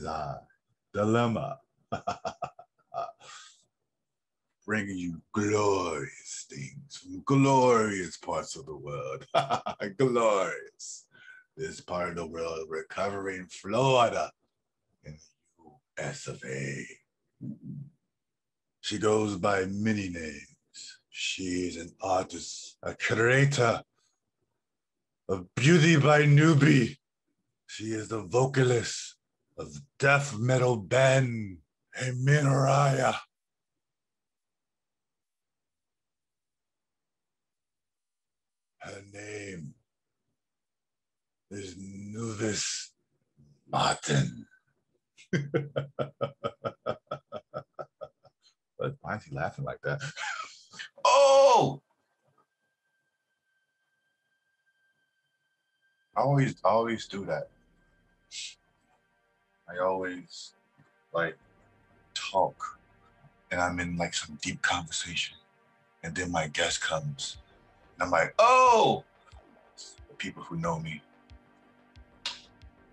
is I, Dilemma, bringing you glorious things from glorious parts of the world. Glorious. This part of the world recovering Florida in the US of A. She goes by many names. She is an artist, a creator of Beauty by Newbie. She is the vocalist of death metal band Amenorrhea. Her name is Niuvis Martin. Why is he laughing like that? Oh! I always do that. I always like talk and I'm in like some deep conversation and then my guest comes and I'm like, oh! The people who know me,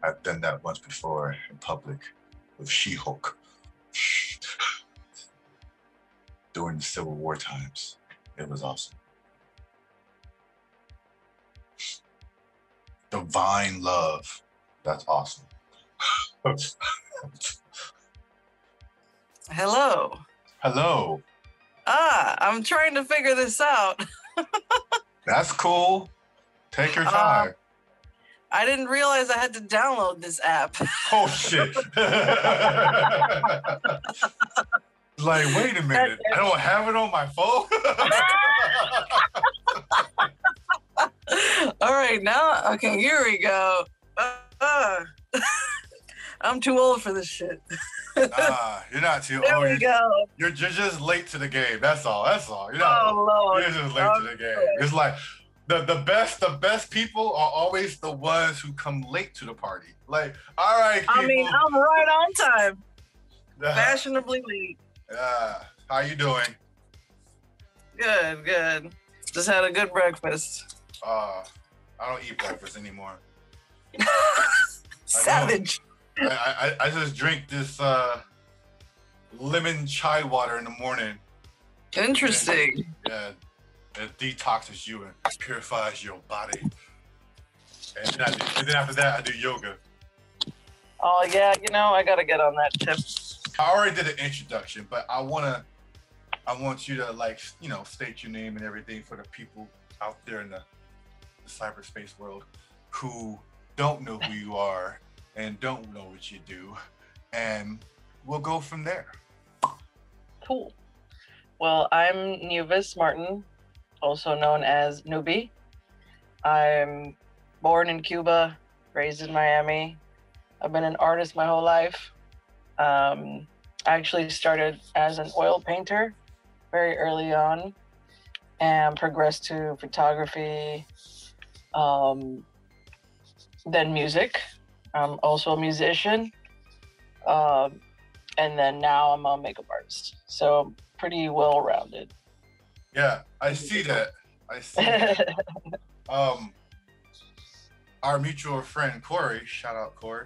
I've done that once before in public with She-Hulk during the Civil War times. It was awesome. Divine love. That's awesome. Hello. Hello. I'm trying to figure this out. That's cool. Take your time. I didn't realize I had to download this app. Oh, shit. Like, wait a minute. I don't have it on my phone? All right, now, okay, here we go. I'm too old for this shit. You're not too there old. We go. You're just late to the game. That's all. You're not Lord. You're just late to the game. It's like the best people are always the ones who come late to the party. Like, all right, people. I mean, I'm right on time. Fashionably late. How you doing? Good. Just had a good breakfast. I don't eat breakfast anymore. Savage. I just drink this lemon chai water in the morning. Interesting. Yeah, it detoxes you and purifies your body. And then after that, I do yoga. Oh yeah, I gotta get on that tip. I already did an introduction, but I want you to state your name and everything for the people out there in the cyberspace world who don't know who you are and don't know what you do, and we'll go from there. Cool. Well, I'm Niuvis Martin, also known as Newbie. I'm born in Cuba, raised in Miami. I've been an artist my whole life. I actually started as an oil painter very early on and progressed to photography, then music. I'm also a musician. And then now I'm a makeup artist. So pretty well-rounded. Yeah, I see that. Our mutual friend, Corey, shout out Corey.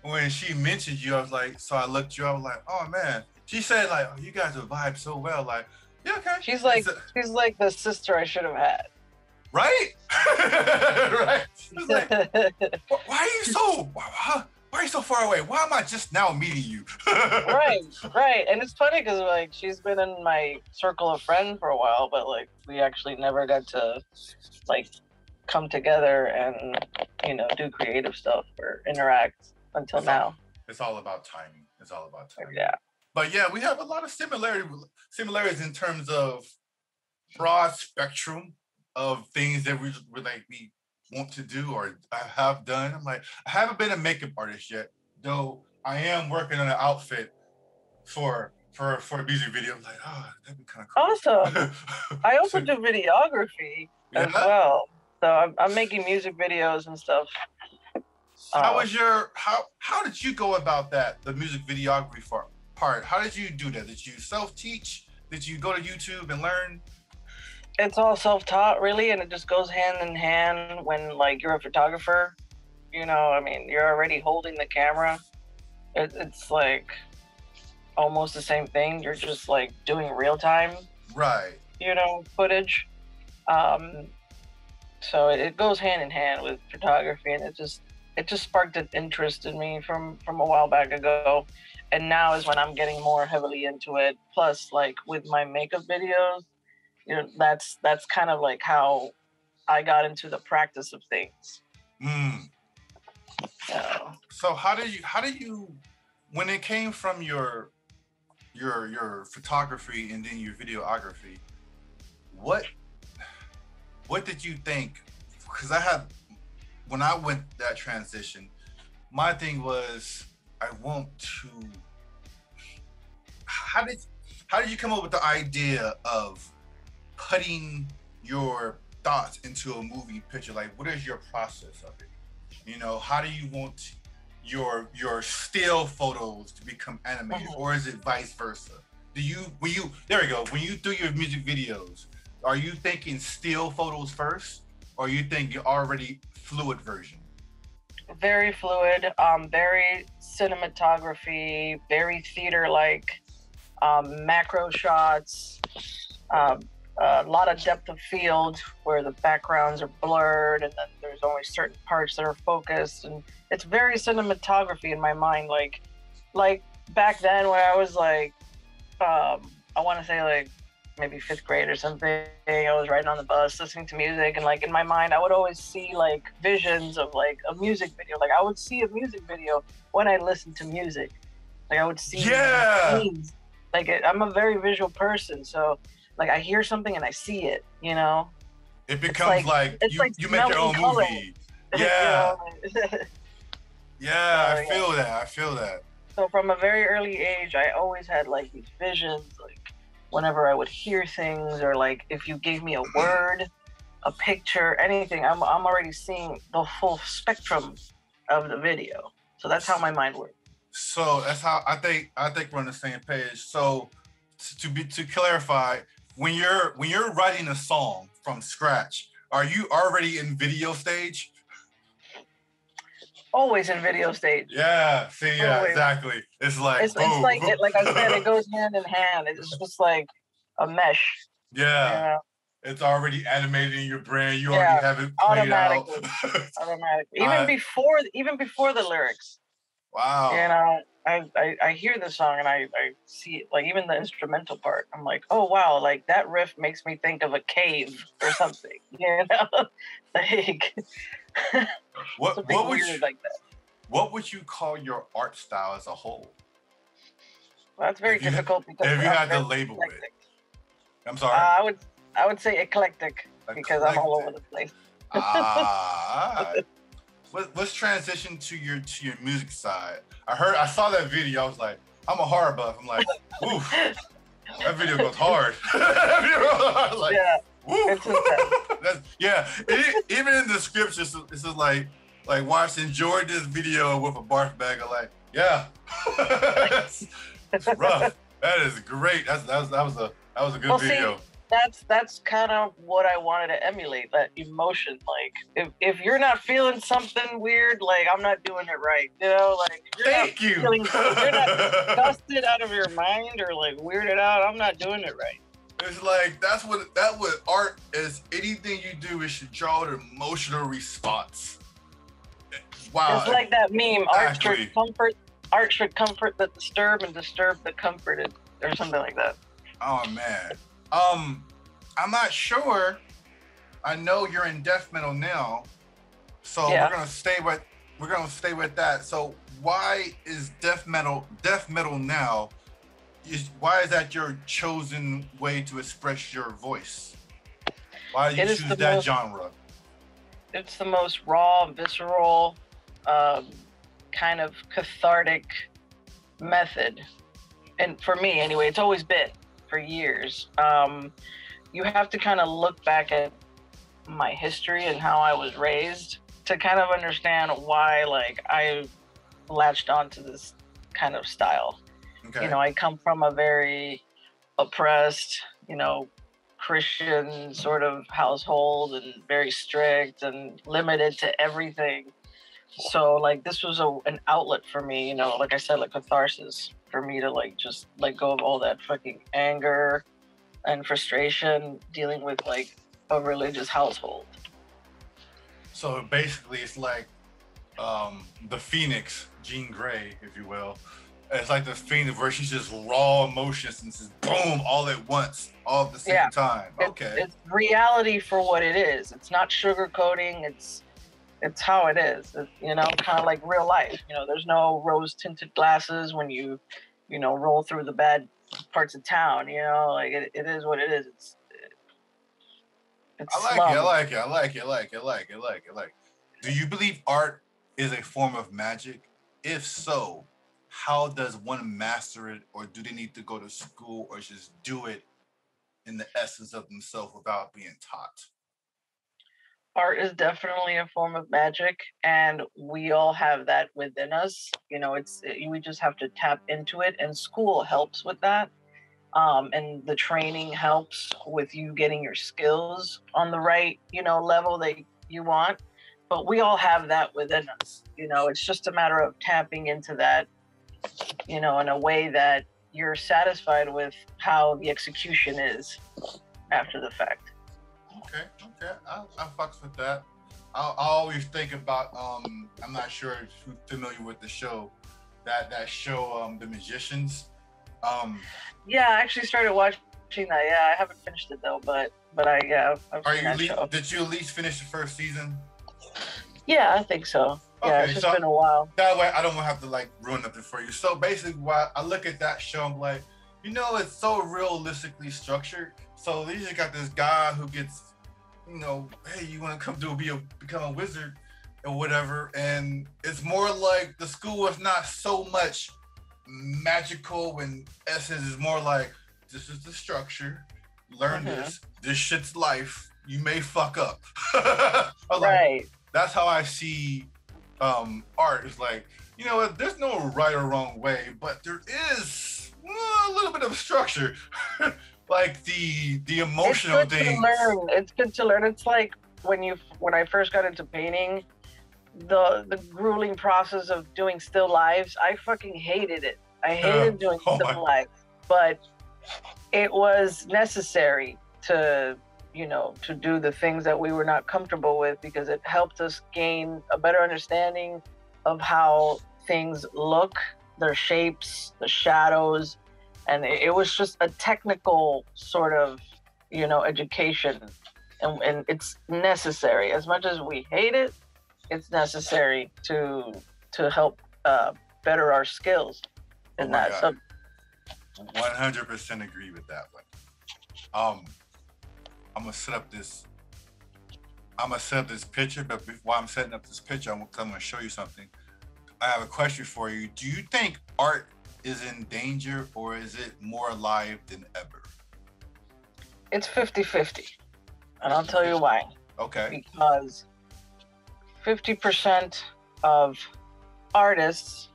When she mentioned you, I was like, so I looked you up, I was like, oh man. She said like, oh, you guys are vibe so well. Like, yeah, okay. She's like the sister I should have had. Right? Right. She's like, why are you so far away? Why am I just now meeting you? Right. And it's funny because like she's been in my circle of friends for a while, but like we actually never got to like come together and do creative stuff or interact until now. It's all about timing. Yeah. But yeah, we have a lot of similarities in terms of broad spectrum of things that we want to do or I have done. I'm like, I haven't been a makeup artist yet, though I am working on an outfit for a music video. I'm like, oh, that'd be kind of cool. Awesome. I also do videography as well. So I'm making music videos and stuff. How did you go about that, the music videography part? How did you do that? Did you self-teach? Did you go to YouTube and learn? It's all self-taught, really, and it just goes hand in hand when like you're a photographer You know, I mean, you're already holding the camera. It's like almost the same thing. You're just like doing real time, Right. you know, footage. Um, so it goes hand in hand with photography, and it just sparked an interest in me from a while back ago, and now is when I'm getting more heavily into it. Plus, like with my makeup videos, you know, that's kind of like how I got into the practice of things. Mm. So how did you when it came from your photography and then your videography, what did you think? Because when I went that transition, my thing was I want to. How did you come up with the idea of putting your thoughts into a movie picture? Like, what is your process of it? You know, how do you want your still photos to become animated, or is it vice versa? There we go, when you do your music videos, are you thinking still photos first, or you think you're already fluid version? Very fluid, very cinematography, very theater like, macro shots, a lot of depth of field where the backgrounds are blurred and then there's only certain parts that are focused, and it's very cinematography in my mind. Like back then when I was like, I want to say like maybe fifth grade or something, I was riding on the bus listening to music, and like in my mind I would always see like visions of like a music video. Like I would see a music video when I listened to music. Like I would see scenes. Like I'm a very visual person, so like I hear something and I see it, you know. It becomes like you make your own movie. Yeah. Yeah, I feel that. So from a very early age, I always had like these visions, like whenever I would hear things, or like if you gave me a word, a picture, anything, I'm already seeing the full spectrum of the video. So that's how my mind works. So that's how I think we're on the same page. So to clarify, when you're writing a song from scratch, are you already in video stage? Always in video stage. Yeah, see, yeah, always. Exactly. It's like it's like like I said, it goes hand in hand. It's just like a mesh. Yeah. You know? It's already animated in your brain. You already have it played out. Automatically. Even before the lyrics. Wow. You know, I hear the song and I see it, like even the instrumental part. I'm like, oh wow, like that riff makes me think of a cave or something. You know, like what would you call your art style as a whole? Well, that's very difficult because if you had to label it. I'm sorry. I would say eclectic because I'm all over the place. All right. Let's transition to your music side. I saw that video. I was like, I'm a horror buff. I'm like, ooh, that video goes hard. Like, yeah. Woo. Yeah. Even in the scripts, it's just like watch, enjoyed this video with a barf bag. I'm like, yeah, it's rough. That is great. That was a good video. See, that's kind of what I wanted to emulate, that emotion. Like if you're not feeling something weird, like I'm not doing it right. You know, like if you're not dusted out of your mind or like weirded out, I'm not doing it right. It's like that's what art is. Anything you do, it should draw an emotional response. Wow. It's like that meme, exactly. Art should comfort the disturbed and disturb the comforted, or something like that. Oh man. I'm not sure. I know you're in death metal now, so yeah. we're gonna stay with that. So why is death metal now? Why is that your chosen way to express your voice? Why did you choose that genre? It's the most raw, visceral, kind of cathartic method, and for me anyway, it's always been for years. You have to kind of look back at my history and how I was raised to kind of understand why like I latched onto this kind of style. Okay. You know, I come from a very oppressed, you know, Christian sort of household, and very strict and limited to everything. So like this was an outlet for me, you know, like I said, like catharsis for me to like just let go of all that fucking anger and frustration dealing with like a religious household. So basically, it's like the Phoenix, Jean Grey, if you will. It's like the Phoenix where she's just raw emotions and just boom all at once, all at the same time. Okay. It's reality for what it is. It's not sugarcoating. It's how it is. You know, kind of like real life. You know, there's no rose tinted glasses when you know, roll through the bad parts of town. You know, like it is what it is. It's I like it. Do you believe art is a form of magic? If so, how does one master it, or do they need to go to school, or just do it in the essence of themselves without being taught? Art is definitely a form of magic, and we all have that within us. You know, we just have to tap into it, and school helps with that. And the training helps with you getting your skills on the right, you know, level that you want. But we all have that within us. You know, it's just a matter of tapping into that, you know, in a way that you're satisfied with how the execution is after the fact. Okay. I fucks with that. I always think about I'm not sure if you're familiar with the show, that show The Magicians. Yeah, I actually started watching that. Yeah, I haven't finished it though, but I've seen that show. Did you at least finish the first season? Yeah, I think so. Yeah, it's just been a while. That way I don't want to have to like ruin nothing for you. So basically, why I look at that show, I'm like, you know, it's so realistically structured. So they just got this guy who gets, you know, hey, you want to come become a wizard or whatever, and it's more like the school is not so much magical and essence is more like, this is the structure, learn this shit's life, you may fuck up. Right. Like, that's how I see art. Is like, you know what, there's no right or wrong way, but there is a little bit of structure. Like the emotional things. It's good to learn. It's like when I first got into painting, the grueling process of doing still lives, I fucking hated it. I hated doing still lives, but it was necessary to, you know, to do the things that we were not comfortable with, because it helped us gain a better understanding of how things look, their shapes, the shadows, and it was just a technical sort of, you know, education, and it's necessary. As much as we hate it, it's necessary to help better our skills in that subject. 100% agree with that one. I'm gonna set up this picture, but while I'm setting up this picture, I'm gonna show you something. I have a question for you. Do you think art is in danger, or is it more alive than ever? It's 50-50, and I'll tell you why. Okay. Because 50% of artists,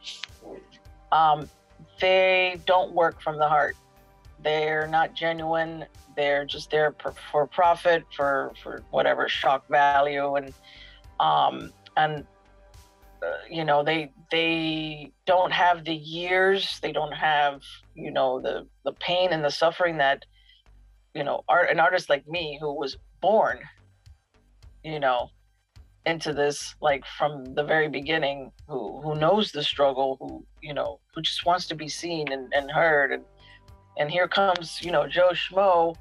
they don't work from the heart. They're not genuine. They're just there for profit, for whatever shock value, and you know, they don't have the years. They don't have, you know, the pain and the suffering that, you know, an artist like me, who was born, you know, into this, like from the very beginning, who knows the struggle, who, you know, who just wants to be seen and heard, and here comes, you know, Joe Schmo,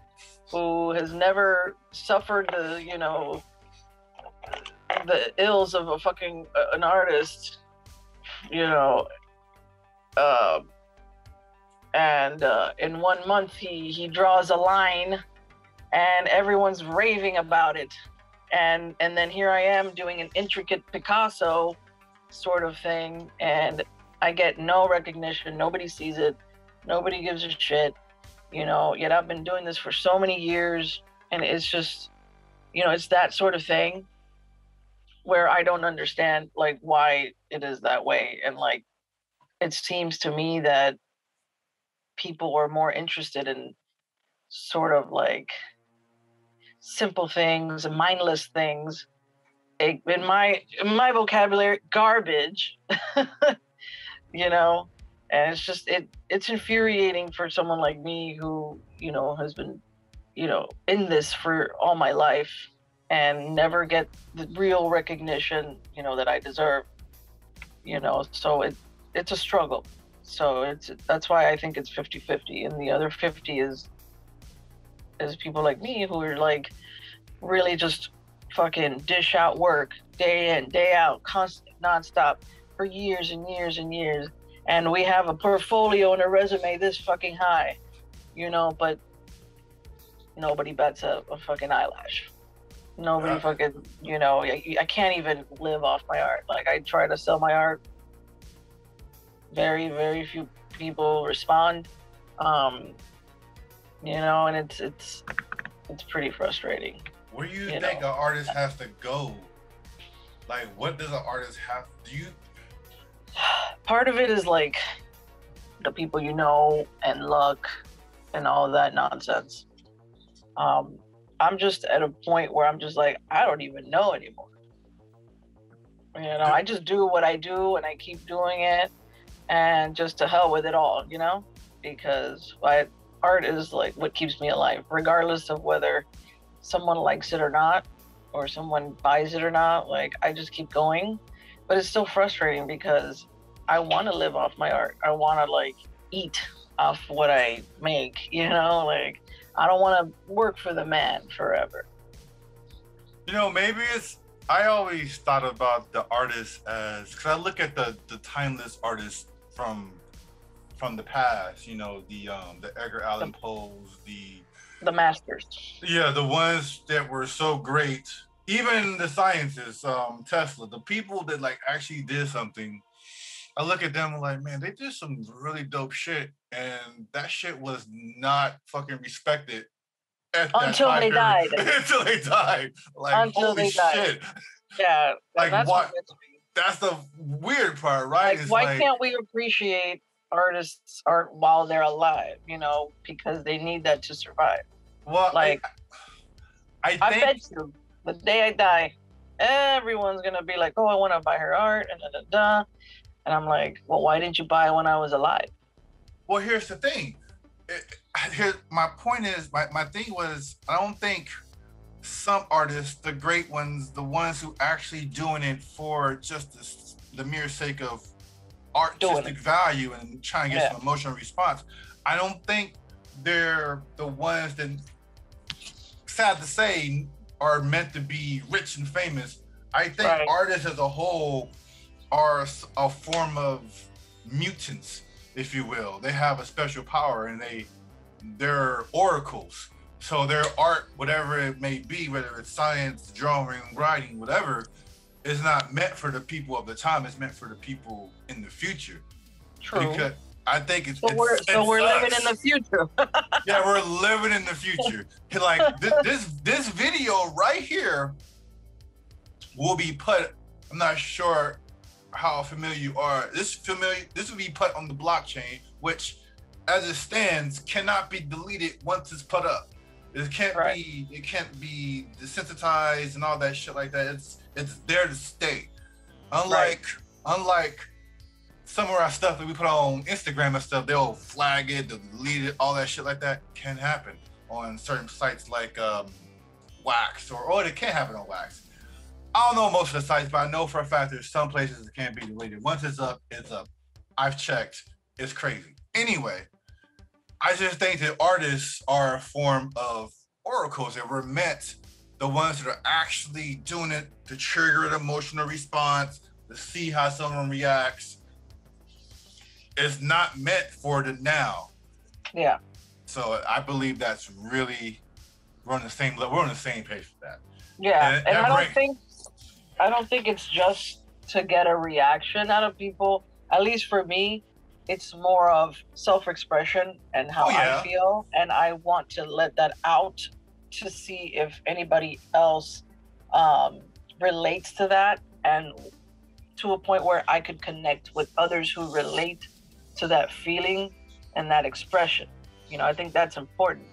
who has never suffered the, you know, the ills of a fucking an artist, you know, and in 1 month he draws a line and everyone's raving about it, and then here I am doing an intricate Picasso sort of thing, and I get no recognition. Nobody sees it. Nobody gives a shit, you know, yet I've been doing this for so many years, and it's just, you know, it's that sort of thing where I don't understand, like, why it is that way. And like, it seems to me that people are more interested in sort of like simple things, mindless things, in my vocabulary, garbage. You know, and it's just it's infuriating for someone like me who, you know, has been, you know, in this for all my life and never get the real recognition, you know, that I deserve. You know, so it's a struggle. So that's why I think it's 50-50, and the other 50 is people like me who are like really just fucking dish out work day in, day out, constant, nonstop for years and years and years. And we have a portfolio and a resume this fucking high, you know, but nobody bats a fucking eyelash. Nobody fucking, you know, I can't even live off my art. Like, I try to sell my art. Very, very few people respond. You know, and it's pretty frustrating. Where do you think an artist has to go? Like, what does an artist have? Part of it is like the people you know and luck and all that nonsense. I'm just at a point where I'm just like, I don't even know anymore. You know, I just do what I do and I keep doing it, and just to hell with it all, you know, because art is like what keeps me alive, regardless of whether someone likes it or not, or someone buys it or not. Like, I just keep going, but it's still frustrating because I want to live off my art. I want to like eat off what I make, you know, like I don't want to work for the man forever. You know, maybe I always thought about the artist as, because I look at the timeless artists from the past, you know, the Edgar Allan Poes, the masters. Yeah, the ones that were so great. Even the scientists, Tesla, the people that like actually did something. I look at them like, man, they did some really dope shit, and that shit was not fucking respected until they died. Until they died. Like, holy shit. Yeah. Like, what? That's the weird part, right? Like, why can't we appreciate artists' art while they're alive? You know, because they need that to survive. Well, like, I bet you the day I die, everyone's gonna be like, "Oh, I want to buy her art," and da da da. And I'm like, well, why didn't you buy it when I was alive? Well, here's the thing. My point is, my thing was, I don't think some artists, the great ones, the ones who actually doing it for just the mere sake of artistic value and trying to get some emotional response, I don't think they're the ones that, sad to say, are meant to be rich and famous. I think artists as a whole are a form of mutants, if you will. They have a special power, and they're oracles. So their art, whatever it may be, whether it's science, drawing, writing, whatever, is not meant for the people of the time. It's meant for the people in the future. True. Because I think we're living in the future. Yeah, we're living in the future. Like this video right here will be put. I'm not sure how familiar you are. This will be put on the blockchain, which, as it stands, cannot be deleted once it's put up. It can't be desensitized and all that shit like that. It's there to stay. Unlike some of our stuff that we put on Instagram and stuff, they'll flag it, they'll delete it, all that shit like that can happen on certain sites like Wax, or it can happen on Wax. I don't know most of the sites, but I know for a fact there's some places it can't be deleted. Once it's up, it's up. I've checked. It's crazy. Anyway, I just think that artists are a form of oracles, and we're meant, the ones that are actually doing it, to trigger an emotional response, to see how someone reacts. It's not meant for the now. Yeah. So I believe that's really, we're on the same level. We're on the same page for that. Yeah, and I don't think it's just to get a reaction out of people. At least for me, it's more of self-expression and how I feel, and I want to let that out to see if anybody else relates to that, and to a point where I could connect with others who relate to that feeling and that expression. You know, I think that's important,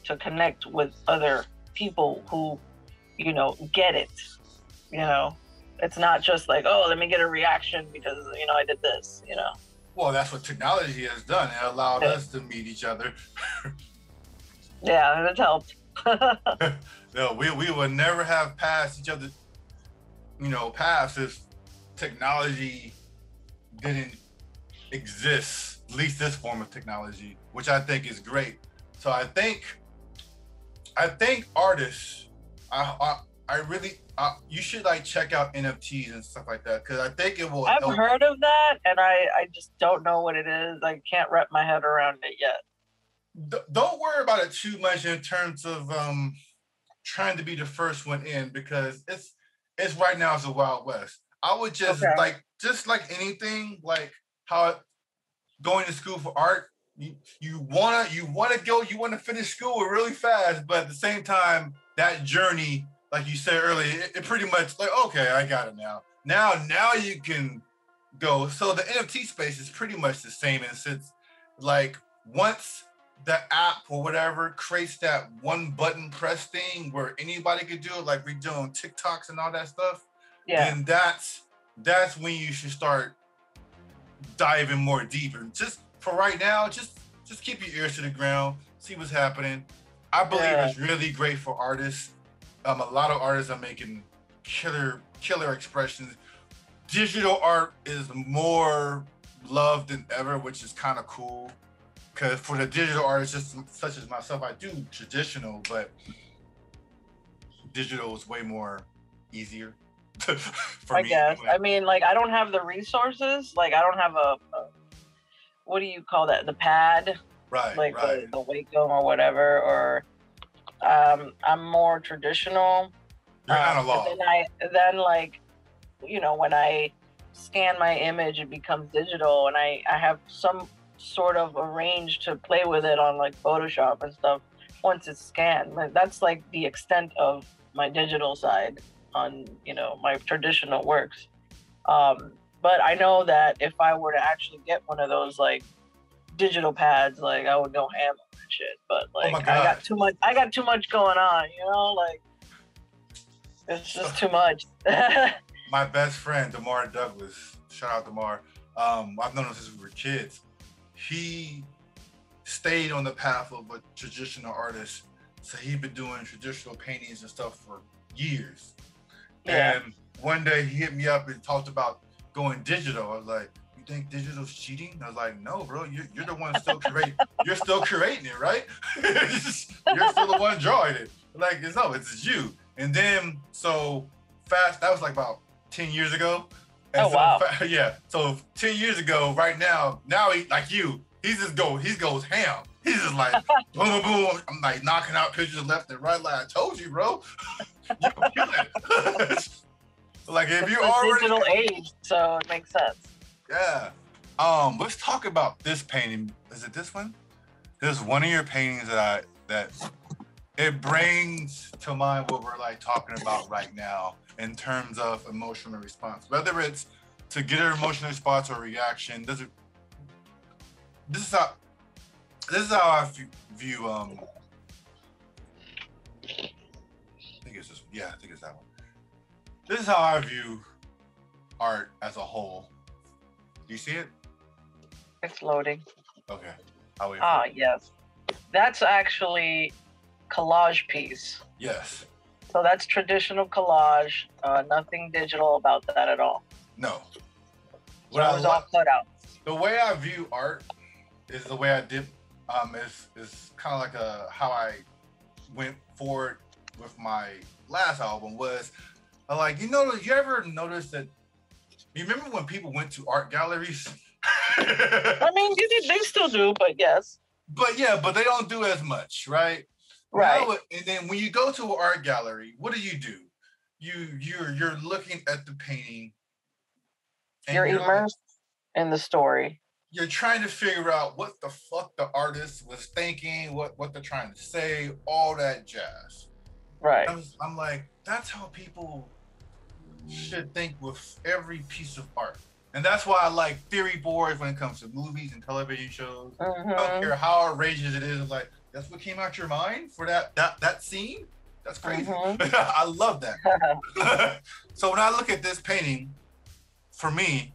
to connect with other people who, you know, get it. You know, it's not just like, oh, let me get a reaction because, you know, I did this, you know. Well, that's what technology has done. It allowed us to meet each other. Yeah, it's helped. No, we would never have passed each other, you know, paths if technology didn't exist, at least this form of technology, which I think is great. So I think artists, I really, you should like check out NFTs and stuff like that, because I think it will I've help. heard of that, and I just don't know what it is. I can't wrap my head around it yet. Don't worry about it too much in terms of trying to be the first one in, because it's right now it's a Wild West. I would just just like anything, like how going to school for art, you wanna finish school really fast, but at the same time, that journey, like you said earlier, it pretty much like, okay, I got it now. Now you can go. So the NFT space is pretty much the same in a sense. Like once the app or whatever creates that one button press thing where anybody could do it, like we do on TikToks and all that stuff, then that's when you should start diving more deeper. Just for right now, just keep your ears to the ground, see what's happening. I believe it's really great for artists. A lot of artists are making killer expressions. Digital art is more loved than ever, which is kind of cool. Because for the digital artists, just such as myself, I do traditional, but digital is way more easier for me. I guess. Anyway. I mean, like, I don't have the resources. Like, I don't have a what do you call that? The pad, right? Like right. the Wacom or whatever. Or I'm more traditional. You're analog. Then like, you know, when I scan my image, it becomes digital, and I have some sort of a range to play with it on like Photoshop and stuff once it's scanned. Like, that's like the extent of my digital side on, you know, my traditional works. But I know that if I were to actually get one of those like digital pads, like I would go ham on that shit. But like I got too much going on, you know, like it's just too much. My best friend, DeMar Douglas, shout out DeMar. I've known him since we were kids. He stayed on the path of a traditional artist. So he'd been doing traditional paintings and stuff for years. Yeah. And one day he hit me up and talked about going digital. I was like, you think digital's cheating? I was like, no, bro, you're the one still creating. You're still creating it, right? You're still the one drawing it. Like, it's you. And then, so fast, that was like about 10 years ago. And wow. Yeah. So 10 years ago, right now he, like you, he goes ham. He's just like, boom, boom, boom. I'm like knocking out pictures left and right. Like, I told you, bro. You're killing it. Like, if you already digital age, so it makes sense. Yeah. Let's talk about this painting. Is it this one? There's one of your paintings that it brings to mind what we're like talking about right now in terms of emotional response. Whether it's to get an emotional response or reaction, this is how I view I think it's this. Yeah, I think it's that one. This is how I view art as a whole. Do you see it? It's loading. Okay. Yes. That's actually collage piece. Yes. So that's traditional collage. Nothing digital about that at all. No. So it was all cut out. The way I view art is the way I did. Is kind of like how I went forward with my last album was like, you ever notice that? You remember when people went to art galleries? I mean, they still do, but yes. But they don't do as much, right? Right. Now, and then when you go to an art gallery, what do? You're looking at the painting. And you're immersed in the story. You're trying to figure out what the fuck the artist was thinking, what they're trying to say, all that jazz. Right. I'm like, that's how people should think with every piece of art. And that's why I like theory boards when it comes to movies and television shows. Mm-hmm. I don't care how outrageous it is. It's like, that's what came out your mind for that scene? That's crazy. Mhm. I love that. So when I look at this painting, for me,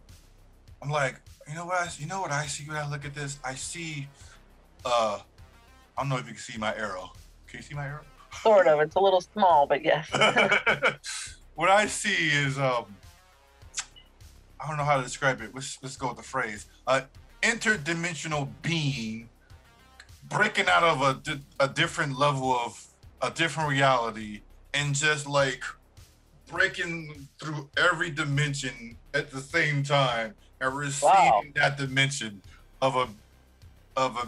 I'm like, you know what I see when I look at this? I see, I don't know if you can see my arrow. Can you see my arrow? Sort of. It's a little small, but yes. What I see is, I don't know how to describe it. Let's go with the phrase. Interdimensional being breaking out of a different level of a different reality and just like breaking through every dimension at the same time and receiving that dimension of a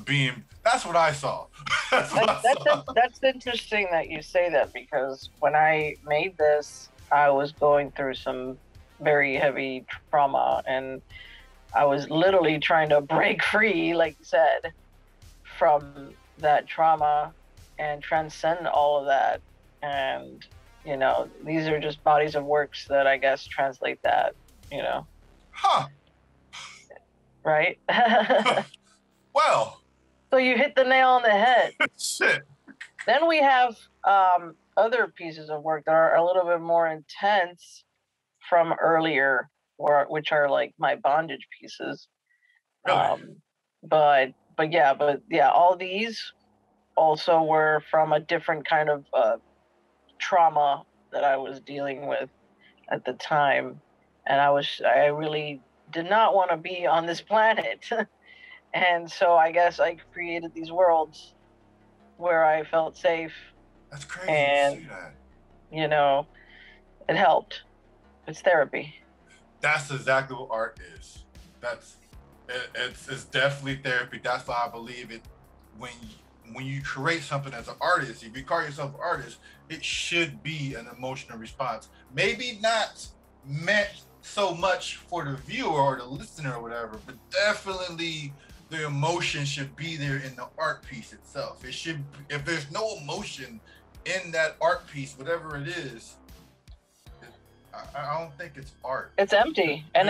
being. That's what I saw. That's interesting that you say that, because when I made this, I was going through some very heavy trauma, and I was literally trying to break free, like you said, from that trauma and transcend all of that. And, you know, these are just bodies of works that I guess translate that, you know. Huh. Right? Well. So you hit the nail on the head. Shit. Then we have other pieces of work that are a little bit more intense from earlier, which are like my bondage pieces. Really? But yeah, all these also were from a different kind of trauma that I was dealing with at the time, and I really did not want to be on this planet. And so I guess I created these worlds where I felt safe. That's crazy. And you see that. You know, it helped. It's therapy. That's exactly what art is. It's definitely therapy. That's why I believe it. When you create something as an artist, if you call yourself an artist, it should be an emotional response. Maybe not meant so much for the viewer or the listener or whatever, but definitely the emotion should be there in the art piece itself. It should. If there's no emotion in that art piece, whatever it is, I don't think it's art. It's empty. And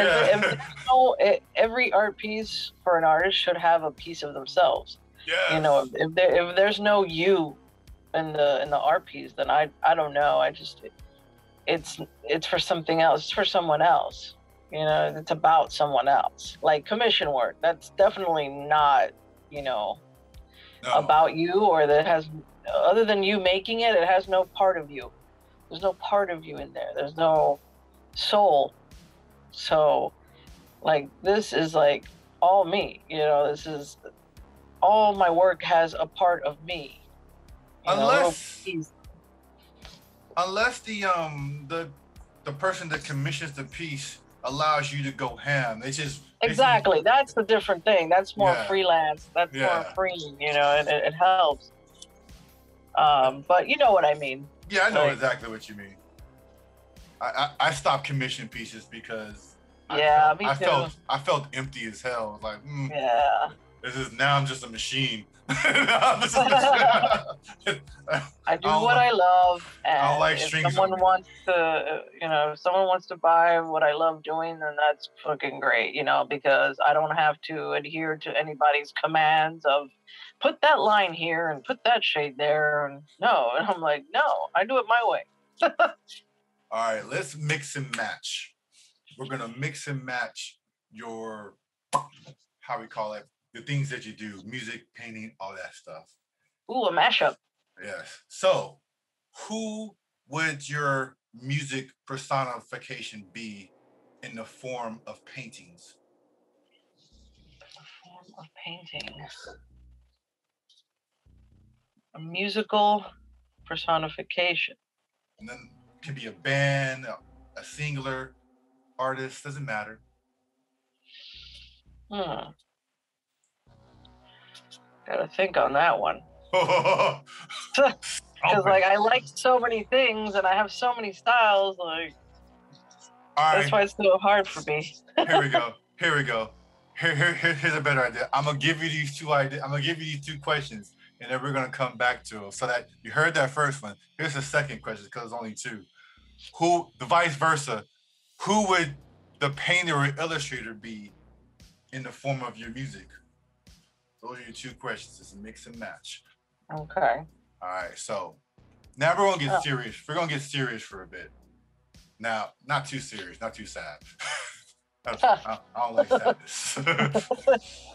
every art piece for an artist should have a piece of themselves. Yeah. You know, if there's no you in the art piece, then I don't know. It's for something else. It's for someone else. You know, it's about someone else. Like commission work, that's definitely not, you know, about you, or that has, other than you making it, it has no part of you. There's no part of you in there. There's no soul. So, like, this is like all me. You know, this is all my work has a part of me. Unless the person that commissions the piece allows you to go ham. Exactly. That's the different thing. That's more freelance. That's more free. You know, it helps. But you know what I mean. Yeah, I know exactly what you mean. I stopped commission pieces because me too. I felt empty as hell. Like, now I'm just a machine. I do what I love, and I don't like if strings someone wants to, if someone wants to buy what I love doing, then that's fucking great, because I don't have to adhere to anybody's commands of put that line here and put that shade there, and I'm like, no, I do it my way. All right, let's mix and match. We're gonna mix and match your, how we call it, the things that you do, music, painting, all that stuff. Ooh, a mashup. Yes. So, who would your music personification be in the form of paintings? The form of paintings. A musical personification. And then it can be a band, a singular artist, doesn't matter. Gotta think on that one. Because I like so many things and I have so many styles, that's why it's so hard for me. Here we go. Here's a better idea. I'm gonna give you these two ideas. I'm gonna give you these two questions, and then we're gonna come back to them. So that you heard that first one. Here's the second question, because it's only two. The vice versa, who would the painter or illustrator be in the form of your music? Those are your two questions. It's a mix and match. Okay. All right. So Now we're gonna get serious. We're gonna get serious for a bit. Now, not too serious, not too sad. I don't like sadness.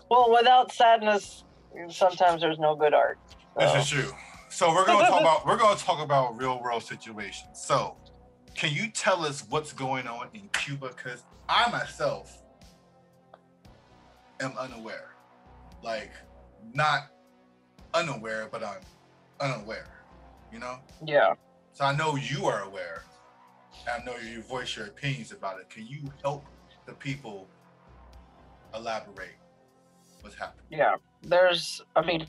Well, without sadness, sometimes there's no good art. So. This is true. So we're gonna talk about real world situations. So, can you tell us what's going on in Cuba? Because I myself am unaware. Like, not unaware, but I'm unaware. You know? Yeah. So I know you are aware. I know you voice your opinions about it. Can you help the people elaborate what's happening? Yeah.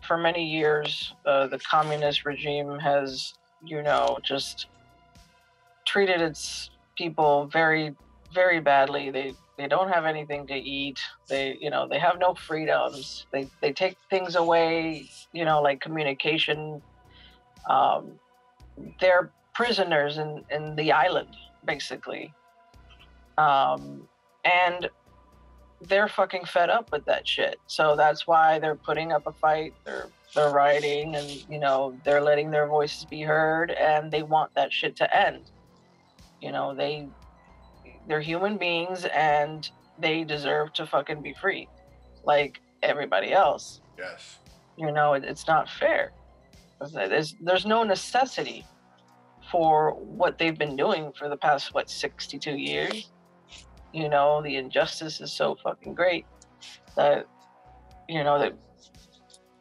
For many years, the communist regime has, just treated its people very, very badly. They don't have anything to eat. They have no freedoms. They take things away, like communication. They're prisoners in the island, basically. And they're fucking fed up with that shit. So that's why they're putting up a fight. They're rioting, and they're letting their voices be heard, and they want that shit to end. They're human beings, and they deserve to fucking be free, like everybody else. Yes. It's not fair. There's no necessity for what they've been doing for the past 62 years. The injustice is so fucking great that that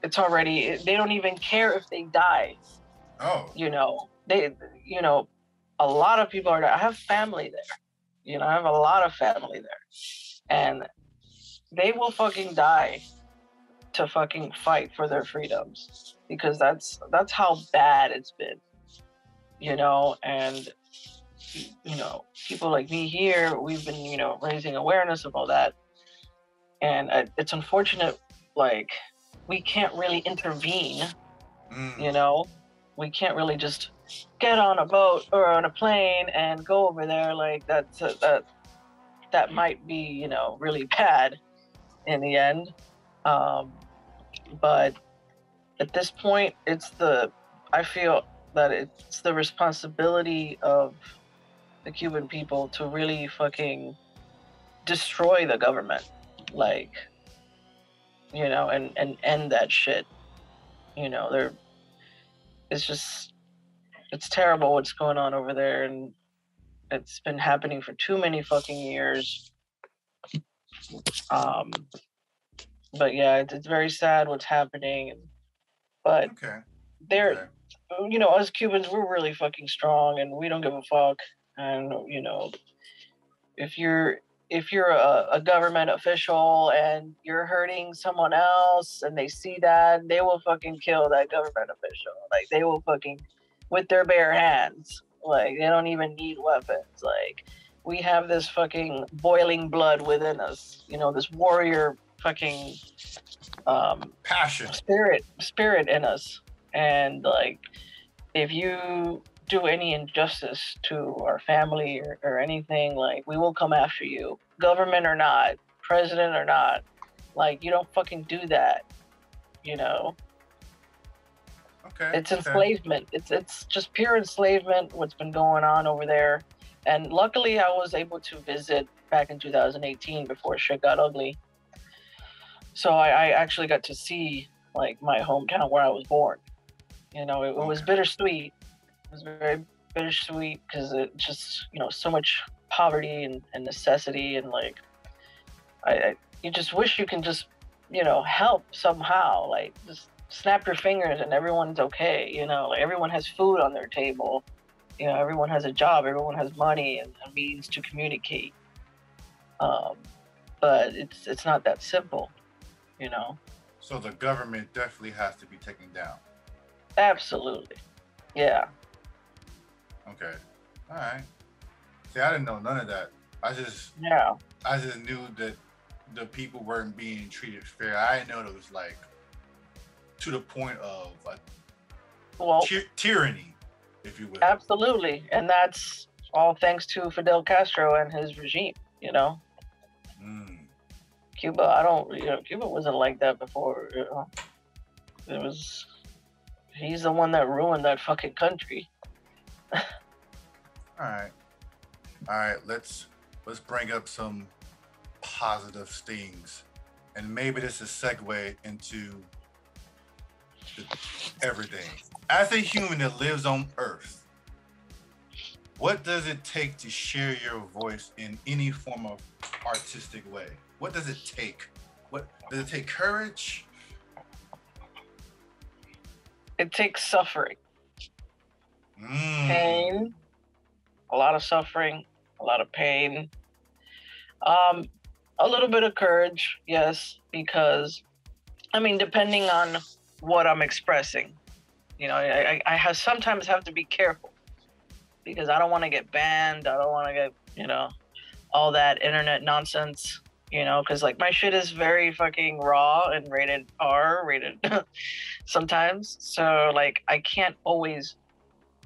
it's already, they don't even care if they die. Oh. They a lot of people are there. I have family there. I have a lot of family there, and they will fucking die to fucking fight for their freedoms, because that's how bad it's been. And people like me here, we've been raising awareness of all that, and it's unfortunate, like, we can't really intervene. We can't really just get on a boat or on a plane and go over there. Like, that might be really bad in the end. But at this point, I feel that it's the responsibility of the Cuban people to really fucking destroy the government, like, and end that shit. It's terrible what's going on over there, and it's been happening for too many fucking years. But yeah, it's very sad what's happening. But us Cubans, we're really fucking strong, and we don't give a fuck. And if you're a government official and you're hurting someone else, and they see that, they will fucking kill that government official. Like, they will fucking, with their bare hands. Like, they don't even need weapons. Like, we have this fucking boiling blood within us. This warrior fucking passion, spirit in us. And like, if you do any injustice to our family or anything, like, we will come after you, government or not, president or not. Like, you don't fucking do that. Okay. It's enslavement. It's just pure enslavement, what's been going on over there. And luckily, I was able to visit back in 2018 before shit got ugly. So I actually got to see, like, my hometown where I was born. It was bittersweet. It was very bittersweet, because it just, so much poverty and necessity, and like, you just wish you can just, help somehow, like, just snap your fingers and everyone's okay. Like, everyone has food on their table. Everyone has a job, everyone has money and a means to communicate. But it's not that simple, So the government definitely has to be taken down. Absolutely. Yeah. Okay. All right. See, I didn't know none of that. I just knew that the people weren't being treated fair. I didn't know it was like to the point of tyranny, if you will. Absolutely. And that's all thanks to Fidel Castro and his regime, Cuba, Cuba wasn't like that before. He's the one that ruined that fucking country. All right. All right. Let's bring up some positive things, and maybe this is segue into everything. As a human that lives on Earth, what does it take to share your voice in any form of artistic way? What does it take? What does it take? Courage? It takes suffering, Mm. pain, a lot of suffering, a lot of pain. A little bit of courage, yes, because I mean, depending on what I'm expressing, you know, I have sometimes have to be careful because I don't want to get banned. I don't want to get, you know, all that internet nonsense, you know, because like my shit is very fucking raw and rated R, rated sometimes. So like I can't always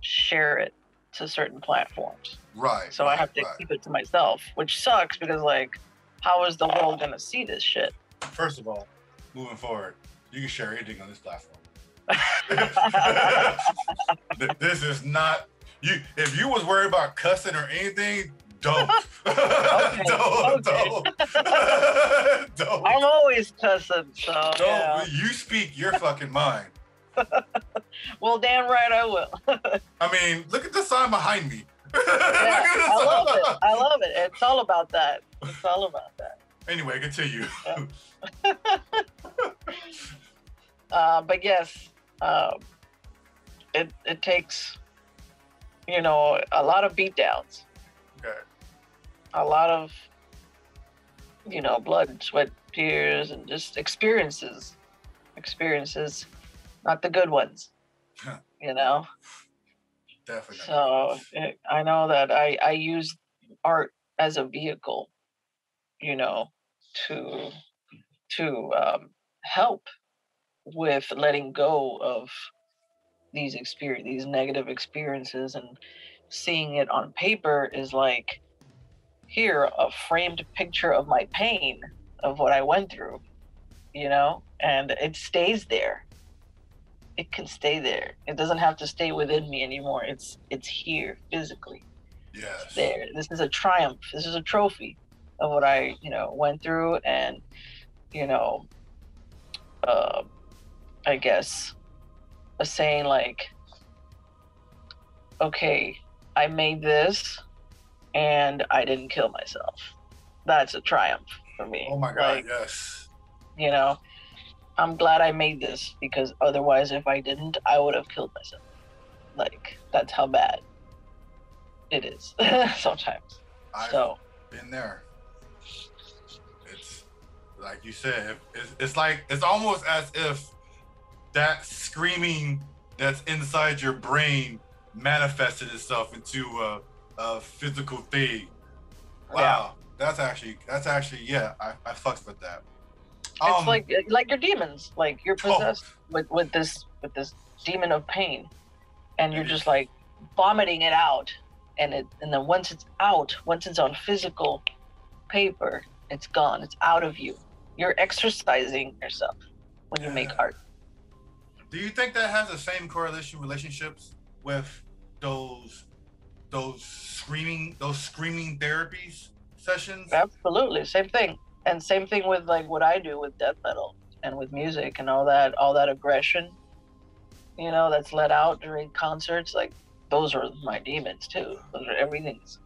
share it to certain platforms. Right. So right, I have to right. keep it to myself, which sucks because like, how is the world gonna see this shit? First of all, moving forward, you can share anything on this platform. This is not you. If you was worried about cussing or anything, don't. Okay, don't. Don't. I'm always cussing, so Don't. yeah. You speak your fucking mind. Well, damn right I will. I mean, look at the sign behind me. Yeah, I love it. I love it. It's all about that. It's all about that. Anyway, continue. Yeah. But yes, it takes, you know, a lot of beatdowns. Okay. A lot of, you know, blood, sweat, tears, and just experiences, not the good ones, you know. Definitely. So I know that I use art as a vehicle, you know, to help with letting go of these negative experiences, and seeing it on paper is like, here, a framed picture of my pain, of what I went through, you know, and it stays there. It can stay there. It doesn't have to stay within me anymore. It's here physically. Yes. It's there. This is a triumph. This is a trophy of what I, you know, went through, and, you know, I guess a saying like, okay, I made this and I didn't kill myself. That's a triumph for me. Oh my God, like, yes. You know, I'm glad I made this, because otherwise, if I didn't, I would have killed myself. Like, that's how bad it is sometimes. I've been there. It's like you said, it's like, it's almost as if that screaming that's inside your brain manifested itself into a physical thing. Wow. Yeah. That's actually, yeah, I fucked with that. It's like your demons, like you're possessed with this demon of pain, and you're just like vomiting it out, and then once it's out, once it's on physical paper, it's gone. It's out of you. You're exercising yourself when you make art. Do you think that has the same relationships with those screaming therapies sessions? Absolutely, same thing. And same thing with like what I do with death metal and with music and all that aggression, you know, that's let out during concerts. Like, those are my demons too. Those are everything's.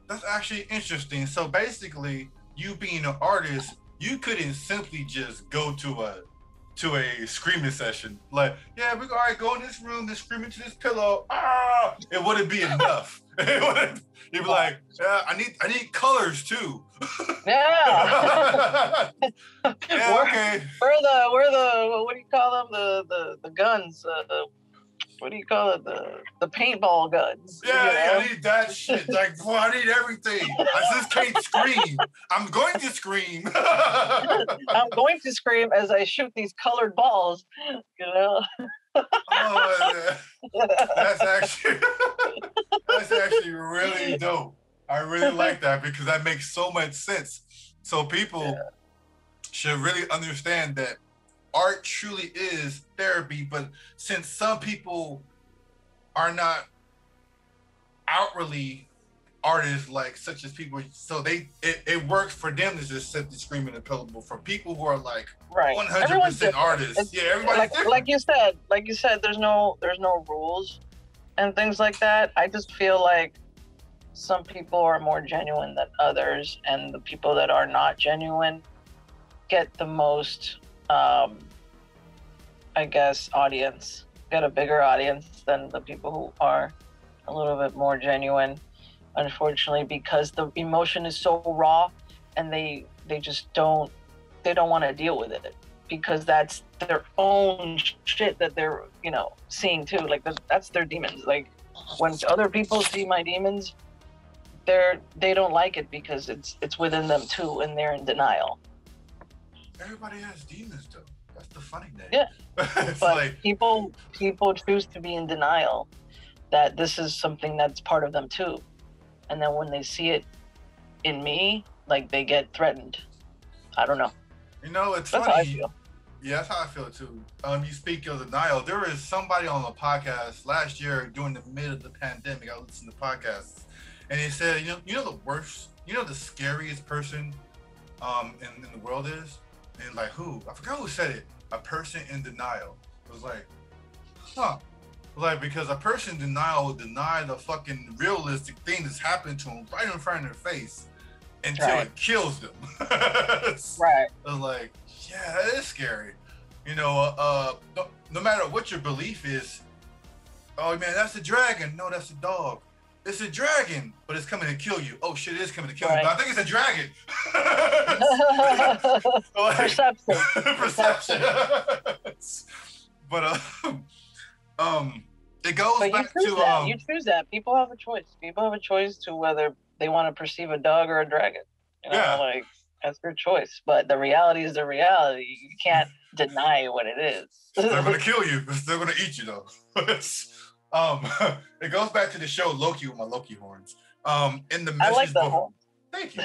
That's actually interesting. So basically, you being an artist, you couldn't simply just go to a screaming session. Like, yeah, we all right, go in this room and scream into this pillow. Ah, it wouldn't be enough. You'd be like, yeah, I need colors too. Yeah. Yeah, okay. We're the what do you call them? The guns. What do you call it? The paintball guns. Yeah, you know? I need that shit. Like, boy, I need everything. I just can't scream. I'm going to scream. I'm going to scream as I shoot these colored balls. You know. Oh, that's actually really dope. I really like that, because that makes so much sense. So people should really understand that art truly is therapy, but since some people are not outwardly artists like such as people, so it works for them to just sit the screaming and pillable. For people who are like Right. 100% artists, yeah, everybody's different. Like you said, there's no rules and things like that. I just feel like some people are more genuine than others, and the people that are not genuine get the most, I guess, audience, get a bigger audience than the people who are a little bit more genuine, unfortunately, because the emotion is so raw, and they just don't want to deal with it, because that's their own shit that they're, seeing too. Like that's their demons. Like when other people see my demons, they don't like it because it's within them too, and they're in denial. Everybody has demons though. That's the funny thing. Yeah. It's but like people choose to be in denial that this is something that's part of them too. And then when they see it in me, like they get threatened. I don't know. It's that's funny. How I feel. Yeah, that's how I feel too. You speak of denial. There was somebody on the podcast last year during the mid of the pandemic. I listened to podcasts, and he said, the worst, the scariest person, in the world is, and like who? I forgot who said it. A person in denial. It was like, huh? Like, because a person in denial will deny the fucking realistic thing that's happening to them right in front of their face until it kills them. Right. It's like, yeah, that is scary. No matter what your belief is, oh man, that's a dragon. No, that's a dog. It's a dragon, but it's coming to kill you. Oh shit, it is coming to kill you. But I think it's a dragon. Perception. But it goes back to you choose that. People have a choice. People have a choice to whether they want to perceive a dog or a dragon. Like that's their choice. But the reality is the reality. You can't deny what it is. They're gonna kill you. They're gonna eat you though. It goes back to the show Loki with my Loki horns. In the message I like the board. horns. Thank you.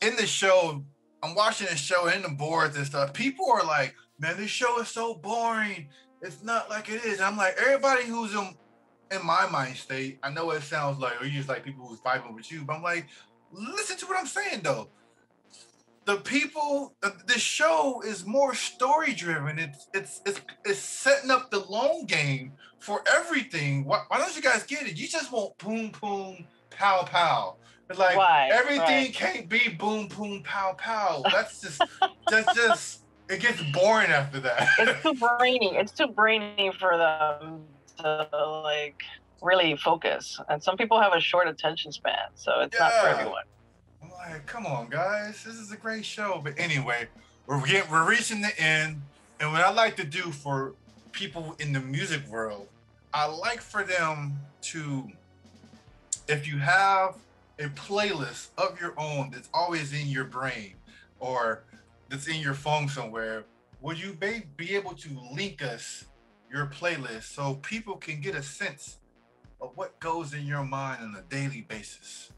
In the show, I'm watching the show in the boards and stuff. People are like, man, this show is so boring. It's not like it is. I'm like, everybody who's in my mind state, I know it sounds like, or you just like people who's vibing with you, but I'm like, listen to what I'm saying though. The show is more story driven. It's setting up the long game for everything. Why don't you guys get it? You just want boom, boom, pow, pow. It's like everything can't be boom, boom, pow, pow. That's just it gets boring after that. It's too brainy. It's too brainy for them to like really focus. And some people have a short attention span, so it's not for everyone. I'm like, come on, guys, this is a great show. But anyway, we're reaching the end, and what I like to do for people in the music world, I like for them to, if you have a playlist of your own that's always in your brain or that's in your phone somewhere, would you be able to link us your playlist so people can get a sense of what goes in your mind on a daily basis?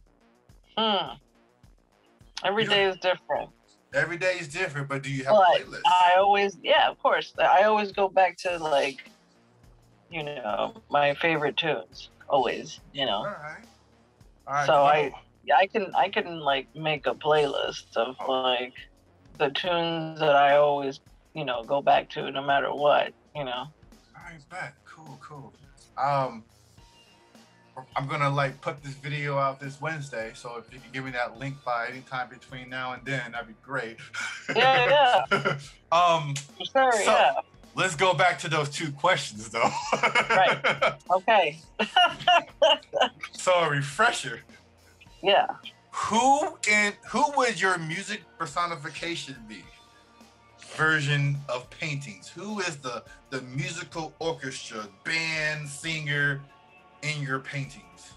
Every day is different. Every day is different, but do you have a playlist? I always, of course. I always go back to like, my favorite tunes. Always, All right. So I can like make a playlist of like the tunes that I always, go back to no matter what, All right, bet. Cool. I'm gonna like put this video out this Wednesday, so if you can give me that link by any time between now and then, that'd be great. Yeah. Sure, Let's go back to those two questions though. Right. Okay. So a refresher. Yeah. Who would your music personification be? Version of paintings. Who is the musical orchestra, band, singer in your paintings?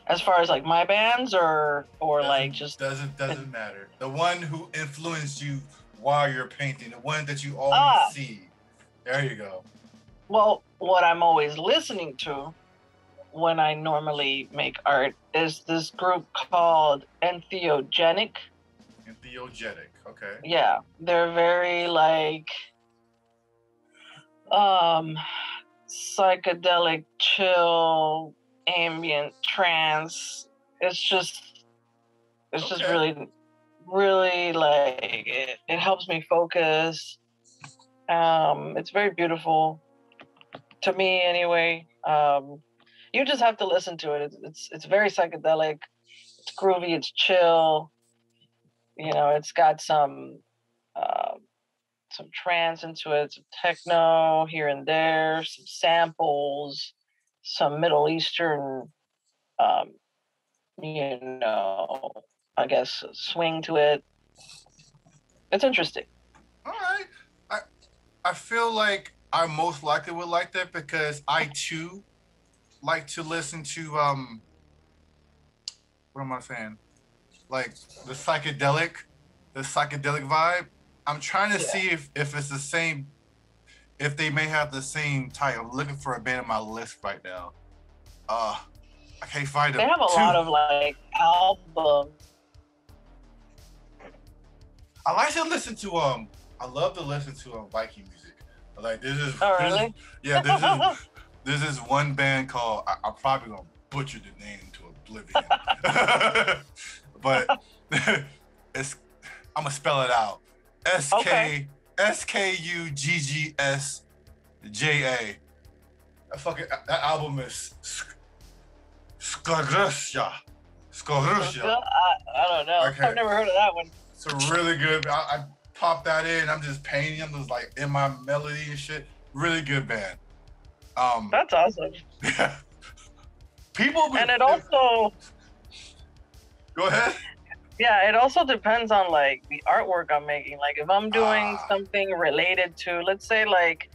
As far as like my bands or like just doesn't matter. The one who influenced you while you're painting, the one that you always see. There you go. Well, what I'm always listening to when I normally make art is this group called Entheogenic. Entheogenic, okay. Yeah, they're very like psychedelic, chill, ambient trance. It's just really, really like it helps me focus. It's very beautiful to me anyway. You just have to listen to it. It's very psychedelic. It's groovy. It's chill. You know, it's got some trance into it, some techno here and there, some samples, some Middle Eastern, you know, I guess swing to it. It's interesting. All right. I feel like I most likely would like that because I too like to listen to what am I saying? Like the psychedelic vibe. I'm trying to see if it's the same, if they may have the same type. I'm looking for a band on my list right now. I can't find them. They have a lot of like albums. I like to listen to I love to listen to Viking music. Like this is really? This is one band called I'm probably gonna butcher the name to oblivion. But I'm gonna spell it out. SKUGGSJA. That album is Skorusha. I don't know. Okay. I've never heard of that one. It's a really good. I pop that in. I'm just painting. I'm just like in my melody and shit. Really good band. That's awesome. Yeah. And it also. Go ahead. Yeah, it also depends on like the artwork I'm making. Like if I'm doing something related to, let's say like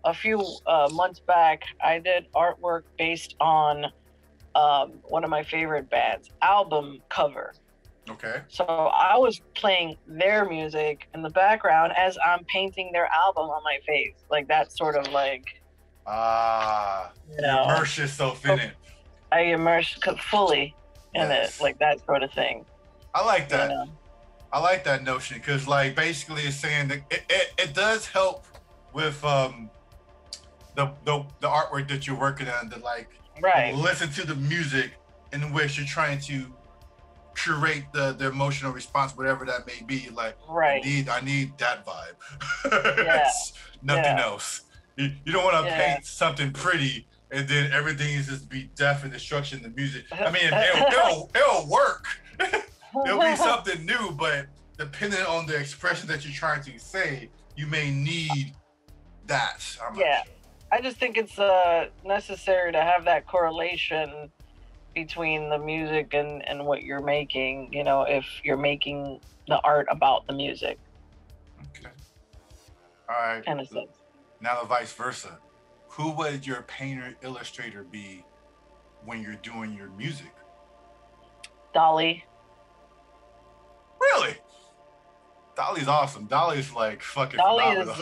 a few months back, I did artwork based on one of my favorite bands' album cover. Okay. So I was playing their music in the background as I'm painting their album on my face. Like that sort of like. You immerse yourself in it. I immerse fully in it, like that sort of thing. I like that. You know? I like that notion because, like, basically, it's saying that it does help with the artwork that you're working on. To like listen to the music in which you're trying to curate the emotional response, whatever that may be. Like, I need that vibe. Nothing else. You don't want to paint something pretty and then everything is just be death and destruction. The music. I mean, it'll work. It'll be something new, but depending on the expression that you're trying to say, you may need that. I just think it's necessary to have that correlation between the music and what you're making, you know, if you're making the art about the music. Okay. All right. Kind of sense. Now the vice versa. Who would your painter illustrator be when you're doing your music? Dali. Really? Dali's awesome. Dali's like fucking Dali phenomenal.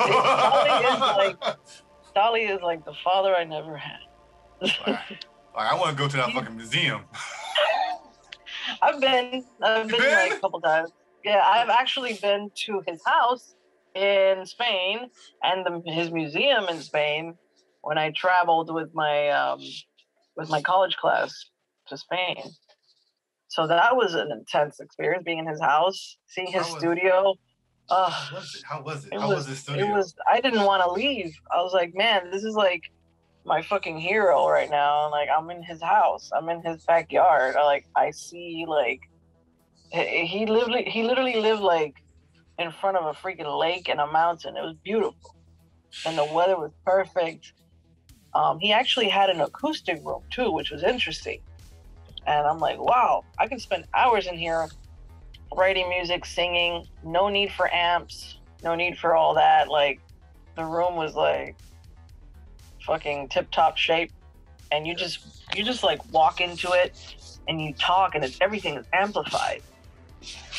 Dali is like the father I never had. Like, I want to go to that fucking museum. I've been like a couple times. Yeah, I've actually been to his house in Spain and his museum in Spain when I traveled with my college class to Spain. So that was an intense experience, being in his house, seeing his studio. How was it? How was his studio? I didn't want to leave. I was like, man, this is like my fucking hero right now. Like, I'm in his house. I'm in his backyard. I see, like, he literally lived like in front of a freaking lake and a mountain. It was beautiful. And the weather was perfect. He actually had an acoustic room too, which was interesting. And I'm like, wow, I can spend hours in here writing music, singing, no need for amps, no need for all that. Like, the room was like fucking tip-top shape, and you just like walk into it and you talk and everything is amplified.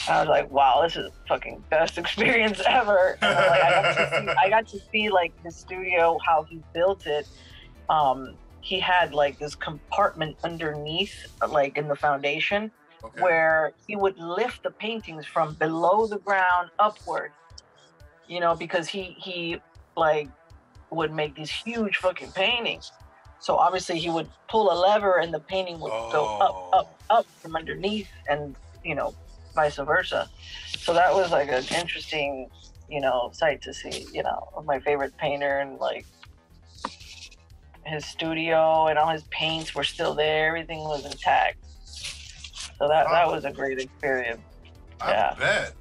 And I was like, wow, this is the fucking best experience ever. And I got to see like his studio, how he built it. He had like this compartment underneath, like in the foundation, where he would lift the paintings from below the ground upward, you know, because he like would make these huge fucking paintings. So obviously he would pull a lever and the painting would go up from underneath, and vice versa. So that was like an interesting, sight to see, of my favorite painter, and like his studio and all his paints were still there. Everything was intact. So that was a great experience. I bet.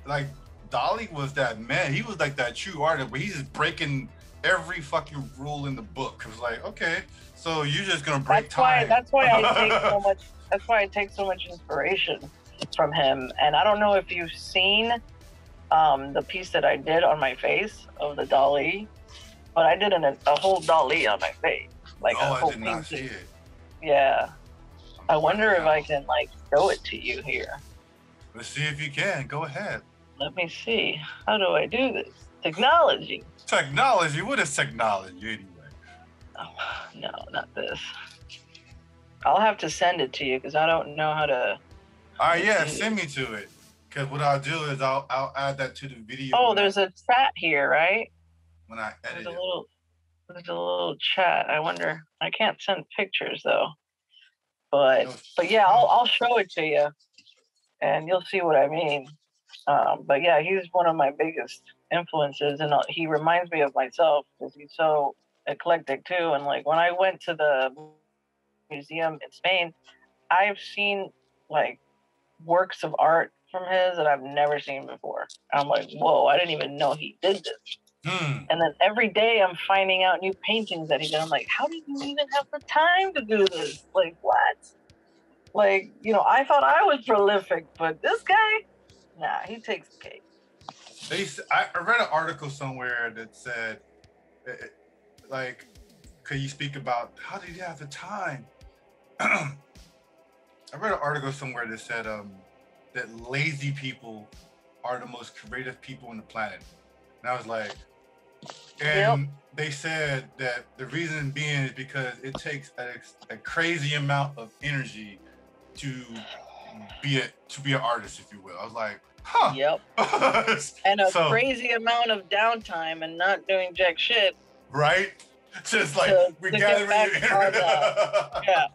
Like Dali was that man. He was like that true artist, but he's just breaking every fucking rule in the book. It was like, okay, so you're just gonna break time. That's why I take so much. That's why I take so much inspiration from him. And I don't know if you've seen the piece that I did on my face of the Dali, but I did a whole Dali on my face, like a whole painting. Not see it. Yeah, I wonder if I can like show it to you here. Let's see if you can. Go ahead. Let me see. How do I do this? Technology. Technology? What is technology anyway? Oh, no, not this. I'll have to send it to you because I don't know how to. All right, yeah, send me to it. Because what I'll do is I'll add that to the video. Oh, there's a chat here, right? When I edit it. There's a little chat. I wonder. I can't send pictures though. But yeah, I'll show it to you, and you'll see what I mean. But yeah, he's one of my biggest influences, and he reminds me of myself because he's so eclectic too. And like when I went to the museum in Spain, I've seen like works of art from his that I've never seen before. I'm like, whoa, I didn't even know he did this. And then every day I'm finding out new paintings that he did. I'm like, how did you even have the time to do this? Like, what? Like, I thought I was prolific, but this guy, nah, he takes the cake. I read an article somewhere that said, like, could you speak about how did he have the time? I read an article somewhere that said that lazy people are the most creative people on the planet. And I was like, and they said that the reason being is because it takes a crazy amount of energy to be an artist, if you will. I was like, huh. Yep. And a crazy amount of downtime and not doing jack shit. Right? Just like we gathering yeah.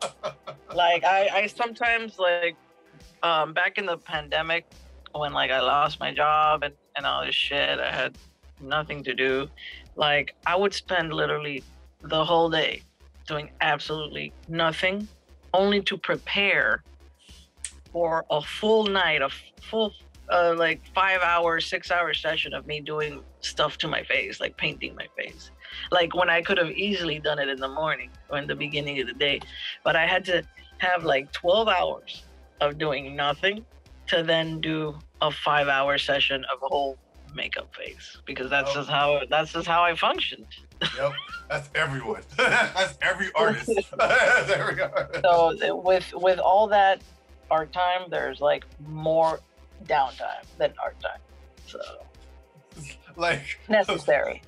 Like I sometimes like back in the pandemic when like I lost my job and all this shit, I had nothing to do. Like I would spend literally the whole day doing absolutely nothing, only to prepare for a full night, a full like 5-hour, 6-hour session of me doing stuff to my face, like painting my face. Like when I could have easily done it in the morning or in the beginning of the day, but I had to have like 12 hours of doing nothing to then do a 5-hour session of a whole makeup face, because that's just how I functioned. Yep, that's everyone. That's every artist. That's every artist. So with all that art time, there's like more downtime than art time. So like necessary.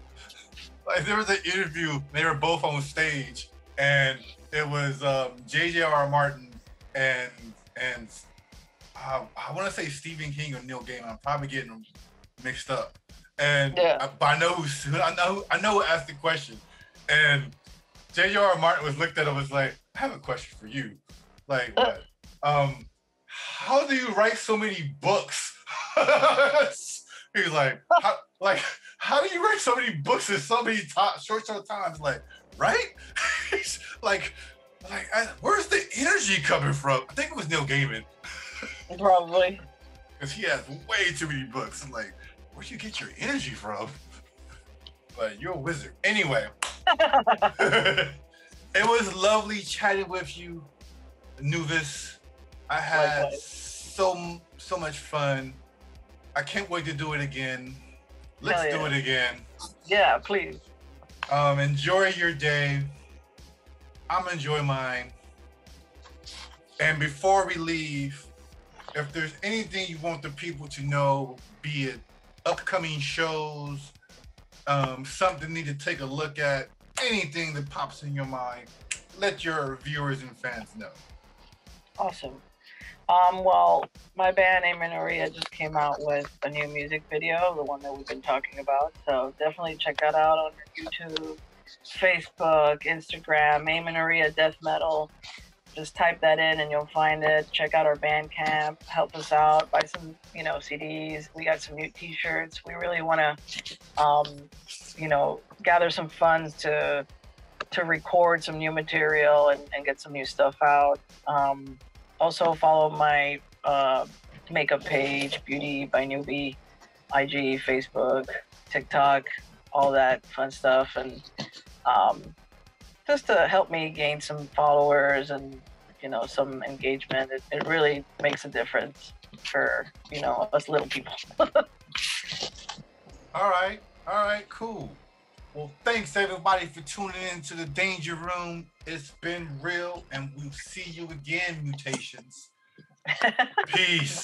Like there was an interview, they were both on stage, and it was J.J.R. Martin and I want to say Stephen King or Neil Gaiman. I'm probably getting them mixed up. And I know who asked the question. And J.J.R. Martin was looked at him and was like, I have a question for you. Like what? How do you write so many books? He was like, how do you write so many books in so many short times? Like, right? like, where's the energy coming from? I think it was Neil Gaiman. Probably. Because he has way too many books. I'm like, where'd you get your energy from? But you're a wizard. Anyway, it was lovely chatting with you, Niuvis. I had so much fun. I can't wait to do it again. Let's do it again. Yeah, please. Enjoy your day. I'm enjoying mine. And before we leave, if there's anything you want the people to know, be it upcoming shows, something need to take a look at, anything that pops in your mind, let your viewers and fans know. Awesome. Well, my band Amenorrhea just came out with a new music video, the one that we've been talking about. So definitely check that out on YouTube, Facebook, Instagram, Amenorrhea Death Metal. Just type that in and you'll find it. Check out our Bandcamp. Help us out. Buy some, CDs. We got some new T-shirts. We really want to, gather some funds to record some new material and get some new stuff out. Also follow my makeup page, Beauty by Newbie, IG, Facebook, TikTok, all that fun stuff, and just to help me gain some followers and some engagement. It really makes a difference for us little people. All right, cool. Well, thanks everybody for tuning in to the Danger Room. It's been real, and we'll see you again, mutations. Peace.